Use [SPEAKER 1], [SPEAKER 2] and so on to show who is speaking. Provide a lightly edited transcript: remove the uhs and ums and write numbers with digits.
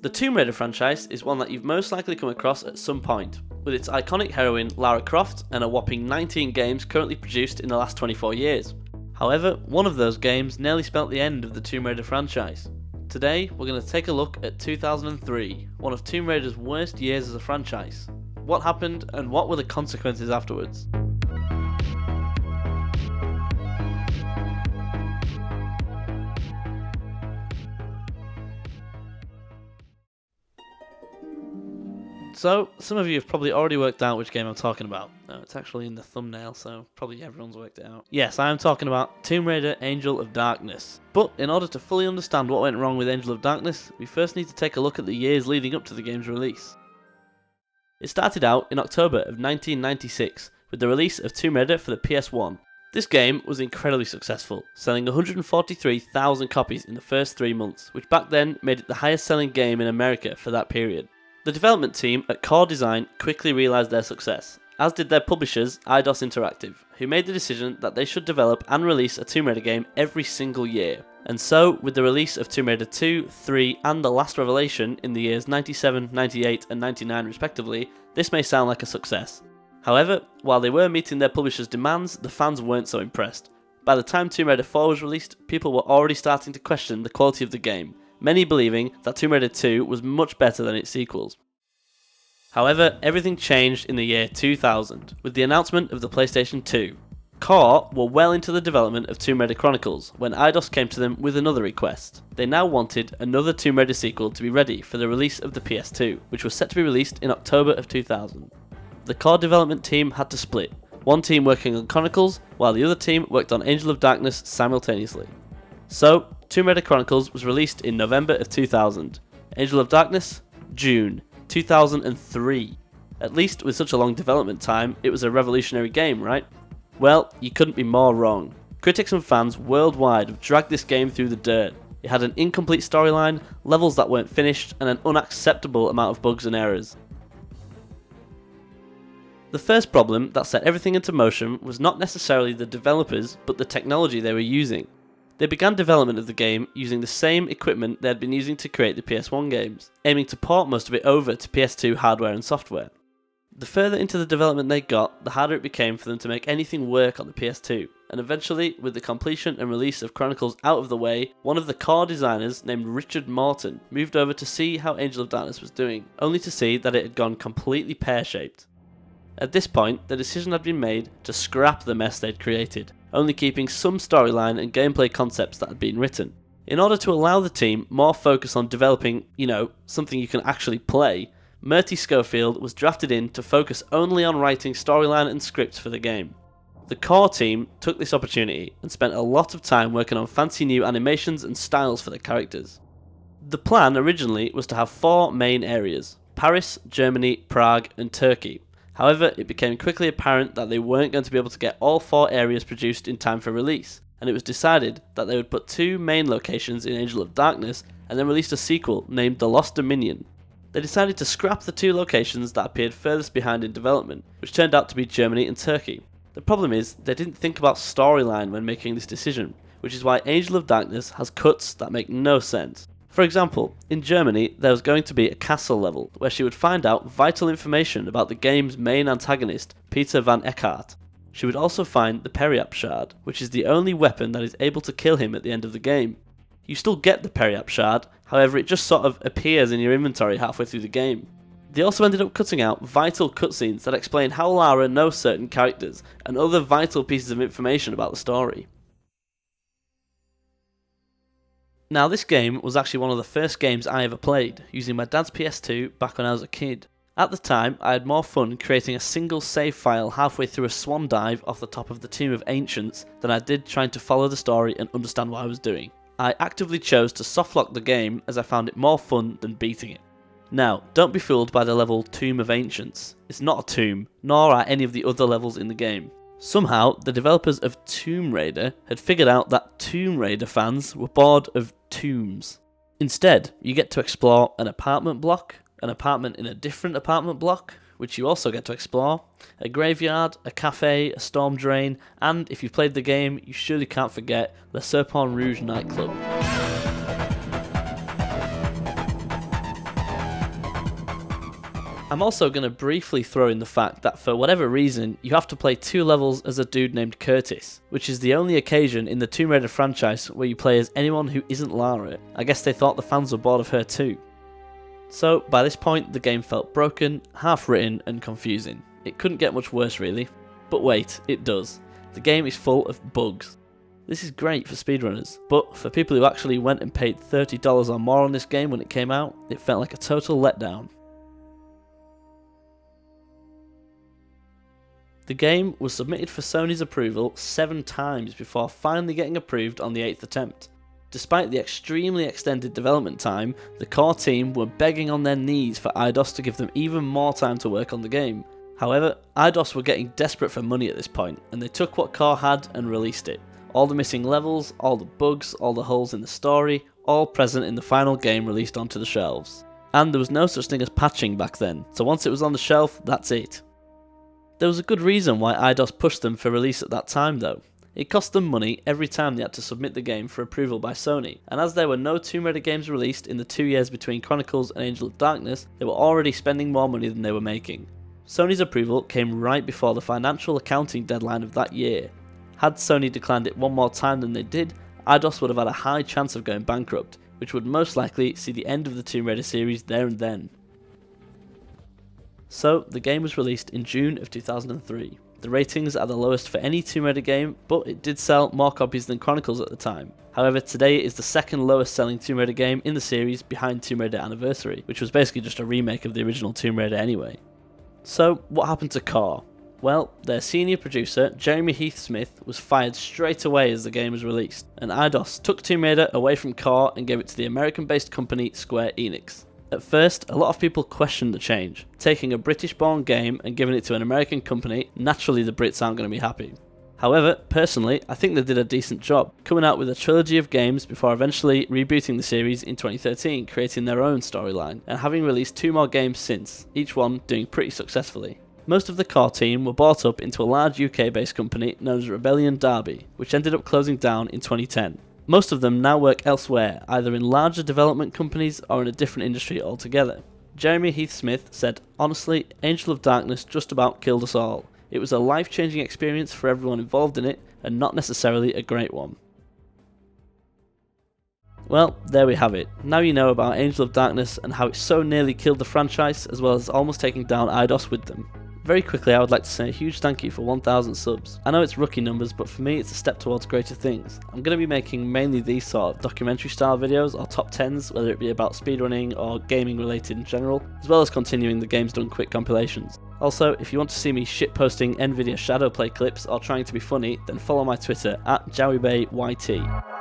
[SPEAKER 1] The Tomb Raider franchise is one that you've most likely come across at some point, with its iconic heroine Lara Croft and a whopping 19 games currently produced in the last 24 years. However, one of those games nearly spelt the end of the Tomb Raider franchise. Today, we're going to take a look at 2003, one of Tomb Raider's worst years as a franchise. What happened and what were the consequences afterwards? So, some of you have probably already worked out which game I'm talking about. No, it's actually in the thumbnail, so probably everyone's worked it out. Yes, I am talking about Tomb Raider Angel of Darkness. But in order to fully understand what went wrong with Angel of Darkness, we first need to take a look at the years leading up to the game's release. It started out in October of 1996 with the release of Tomb Raider for the PS1. This game was incredibly successful, selling 143,000 copies in the first 3 months, which back then made it the highest selling game in America for that period. The development team at Core Design quickly realised their success, as did their publishers EIDOS Interactive, who made the decision that they should develop and release a Tomb Raider game every single year. And so, with the release of Tomb Raider 2, 3 and The Last Revelation in the years 97, 98 and 99 respectively, this may sound like a success. However, while they were meeting their publishers' demands, the fans weren't so impressed. By the time Tomb Raider 4 was released, people were already starting to question the quality of the game, many believing that Tomb Raider 2 was much better than its sequels. However, everything changed in the year 2000, with the announcement of the PlayStation 2. Core were well into the development of Tomb Raider Chronicles when EIDOS came to them with another request. They now wanted another Tomb Raider sequel to be ready for the release of the PS2, which was set to be released in October of 2000. The Core development team had to split, one team working on Chronicles, while the other team worked on Angel of Darkness simultaneously. So, Tomb Raider Chronicles was released in November of 2000. Angel of Darkness, June 2003. At least with such a long development time, it was a revolutionary game, right? Well, you couldn't be more wrong. Critics and fans worldwide have dragged this game through the dirt. It had an incomplete storyline, levels that weren't finished, and an unacceptable amount of bugs and errors. The first problem that set everything into motion was not necessarily the developers, but the technology they were using. They began development of the game using the same equipment they had been using to create the PS1 games, aiming to port most of it over to PS2 hardware and software. The further into the development they got, the harder it became for them to make anything work on the PS2, and eventually, with the completion and release of Chronicles out of the way, one of the core designers named Richard Morton moved over to see how Angel of Darkness was doing, only to see that it had gone completely pear-shaped. At this point, the decision had been made to scrap the mess they'd created, only keeping some storyline and gameplay concepts that had been written. In order to allow the team more focus on developing, something you can actually play, Murty Schofield was drafted in to focus only on writing storyline and scripts for the game. The core team took this opportunity and spent a lot of time working on fancy new animations and styles for the characters. The plan originally was to have 4 main areas: Paris, Germany, Prague and Turkey. However, it became quickly apparent that they weren't going to be able to get all 4 areas produced in time for release, and it was decided that they would put 2 main locations in Angel of Darkness and then release a sequel named The Lost Dominion. They decided to scrap the 2 locations that appeared furthest behind in development, which turned out to be Germany and Turkey. The problem is, they didn't think about storyline when making this decision, which is why Angel of Darkness has cuts that make no sense. For example, in Germany, there was going to be a castle level, where she would find out vital information about the game's main antagonist, Peter van Eckhart. She would also find the Periap Shard, which is the only weapon that is able to kill him at the end of the game. You still get the Periap Shard, however it just sort of appears in your inventory halfway through the game. They also ended up cutting out vital cutscenes that explain how Lara knows certain characters, and other vital pieces of information about the story. Now, this game was actually one of the first games I ever played, using my dad's PS2 back when I was a kid. At the time, I had more fun creating a single save file halfway through a swan dive off the top of the Tomb of Ancients than I did trying to follow the story and understand what I was doing. I actively chose to softlock the game as I found it more fun than beating it. Now, don't be fooled by the level Tomb of Ancients. It's not a tomb, nor are any of the other levels in the game. Somehow, the developers of Tomb Raider had figured out that Tomb Raider fans were bored of tombs. Instead, you get to explore an apartment block, an apartment in a different apartment block, which you also get to explore, a graveyard, a cafe, a storm drain, and if you've played the game, you surely can't forget the Serpent Rouge nightclub. I'm also going to briefly throw in the fact that for whatever reason, you have to play 2 levels as a dude named Curtis, which is the only occasion in the Tomb Raider franchise where you play as anyone who isn't Lara. I guess they thought the fans were bored of her too. So by this point, the game felt broken, half-written and confusing. It couldn't get much worse really. But wait, it does. The game is full of bugs. This is great for speedrunners, but for people who actually went and paid $30 or more on this game when it came out, it felt like a total letdown. The game was submitted for Sony's approval 7 times before finally getting approved on the 8th attempt. Despite the extremely extended development time, the core team were begging on their knees for EIDOS to give them even more time to work on the game. However, EIDOS were getting desperate for money at this point, and they took what core had and released it. All the missing levels, all the bugs, all the holes in the story, all present in the final game released onto the shelves. And there was no such thing as patching back then, so once it was on the shelf, that's it. There was a good reason why EIDOS pushed them for release at that time though. It cost them money every time they had to submit the game for approval by Sony, and as there were no Tomb Raider games released in the 2 years between Chronicles and Angel of Darkness, they were already spending more money than they were making. Sony's approval came right before the financial accounting deadline of that year. Had Sony declined it one more time than they did, EIDOS would have had a high chance of going bankrupt, which would most likely see the end of the Tomb Raider series there and then. So, the game was released in June of 2003. The ratings are the lowest for any Tomb Raider game, but it did sell more copies than Chronicles at the time. However, today it is the second lowest selling Tomb Raider game in the series behind Tomb Raider Anniversary, which was basically just a remake of the original Tomb Raider anyway. So, what happened to Core? Well, their senior producer, Jeremy Heath-Smith, was fired straight away as the game was released, and EIDOS took Tomb Raider away from Core and gave it to the American-based company Square Enix. At first, a lot of people questioned the change. Taking a British-born game and giving it to an American company, naturally the Brits aren't going to be happy. However, personally, I think they did a decent job, coming out with a trilogy of games before eventually rebooting the series in 2013, creating their own storyline, and having released 2 more games since, each one doing pretty successfully. Most of the core team were bought up into a large UK-based company known as Rebellion Derby, which ended up closing down in 2010. Most of them now work elsewhere, either in larger development companies or in a different industry altogether. Jeremy Heath-Smith said, "Honestly, Angel of Darkness just about killed us all. It was a life-changing experience for everyone involved in it, and not necessarily a great one." Well, there we have it. Now you know about Angel of Darkness and how it so nearly killed the franchise, as well as almost taking down EIDOS with them. Very quickly, I would like to say a huge thank you for 1000 subs. I know it's rookie numbers, but for me it's a step towards greater things. I'm going to be making mainly these sort of documentary style videos or top 10s, whether it be about speedrunning or gaming related in general, as well as continuing the Games Done Quick compilations. Also, if you want to see me shitposting NVIDIA Shadowplay clips or trying to be funny, then follow my Twitter at jawibae YT.